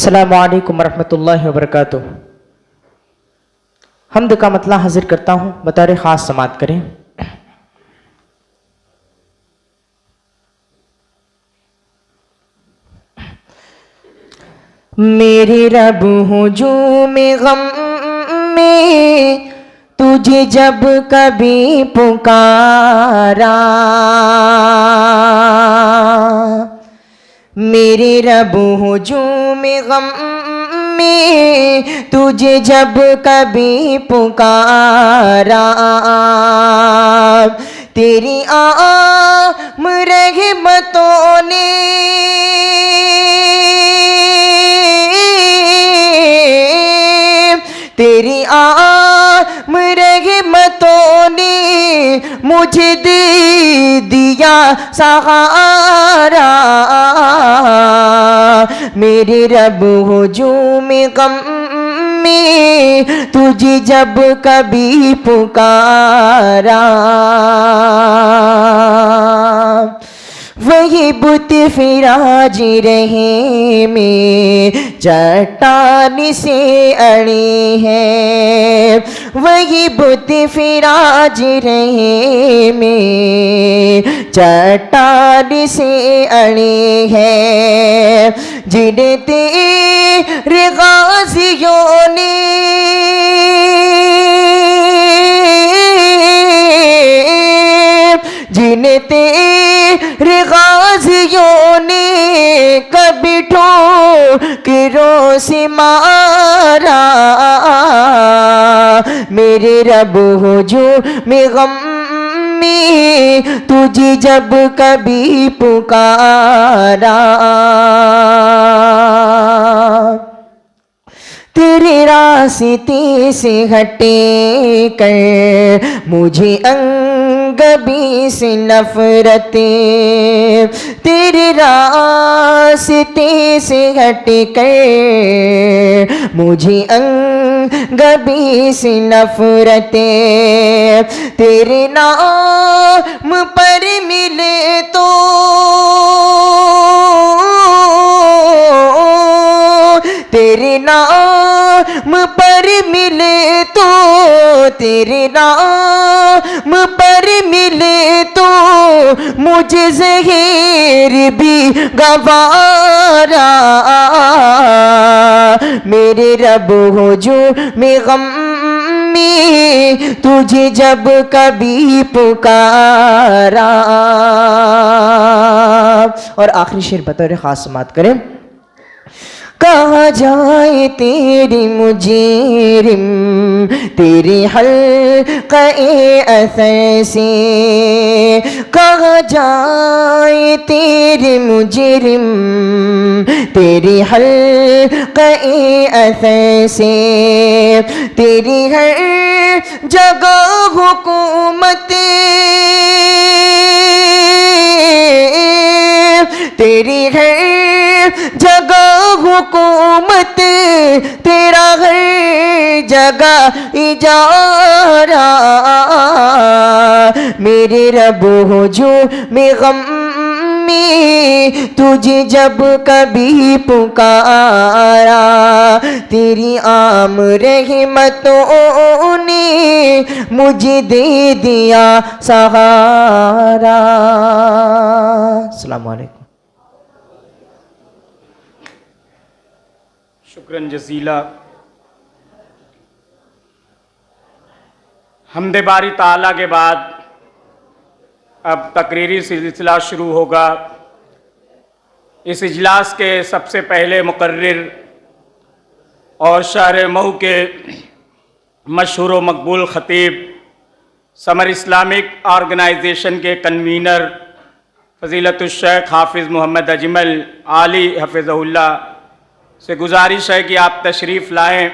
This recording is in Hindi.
अस्सलामु अलैकुम वरहमतुल्लाहि वबरकातुह। हम्द का मतला हाजिर करता हूँ, बतौर ख़ास समात करें। मेरे रब हुजूम गम में तुझे जब कभी पुकारा, मेरे रब हुजूम गम में तुझे जब कभी पुकारा, तेरी आम रहमतों ने तेरी आम रहमतों ने मुझे दे दिया सहारा, मेरे रब हुजूम गम में तुझे जब कभी पुकारा, वही बुत फिराज रहे में चट्टान से अड़े हैं, वही बुत फिराज रहे में चट्टान से अड़े हैं, जिन्हें तेरे गाजियों ने जिन्हें तेरे गाजियों ने कभी ठोकरों से मारा, मेरे रब हुजूम गम में तुझे जब कभी पुकारा, तेरे रास्ते से हटे कर मुझे अंगबी से नफरतें, तेरे रास्ते से हटे कर मुझे अंगबी से नफरतें, तेरे नाम पर मिले तो तेरे नाम पर मिले तो तेरे नाम पर मिले तो मुझे ज़हर भी गवारा, मेरे रब हुजूम गम में तुझे जब कभी पुकारा। और आखिरी शेर बतौर ख़ास समात करें। कहाँ जाए तेरी मुजरिम तेरी हल्क़े असर से, कहाँ जाए तेरी मुजरिम तेरी हल्क़े असर से, तेरी हर जगह हुकूमत तेरी हर जगह हुकूमत, तेरा हर जगह इजारा, मेरे रब हुजूम गम में तुझे जब कभी पुकारा, तेरी आम रहमतों ने मुझे दे दिया सहारा। अस्सलामु अलैकुम। शुक्रन जज़ीला। हम्दे बारी ताला के बाद अब तकरीरी सिलसिला शुरू होगा। इस इजलास के सबसे पहले मुकर्रिर और शहर महू के मशहूर व मकबूल ख़तीब समर इस्लामिक ऑर्गेनाइजेशन के कन्वीनर फ़ज़ीलतुश शेख हाफिज़ मोहम्मद अजमल आली हफ़िज़हुल्लाह से गुजारिश है कि आप तशरीफ़ लाएँ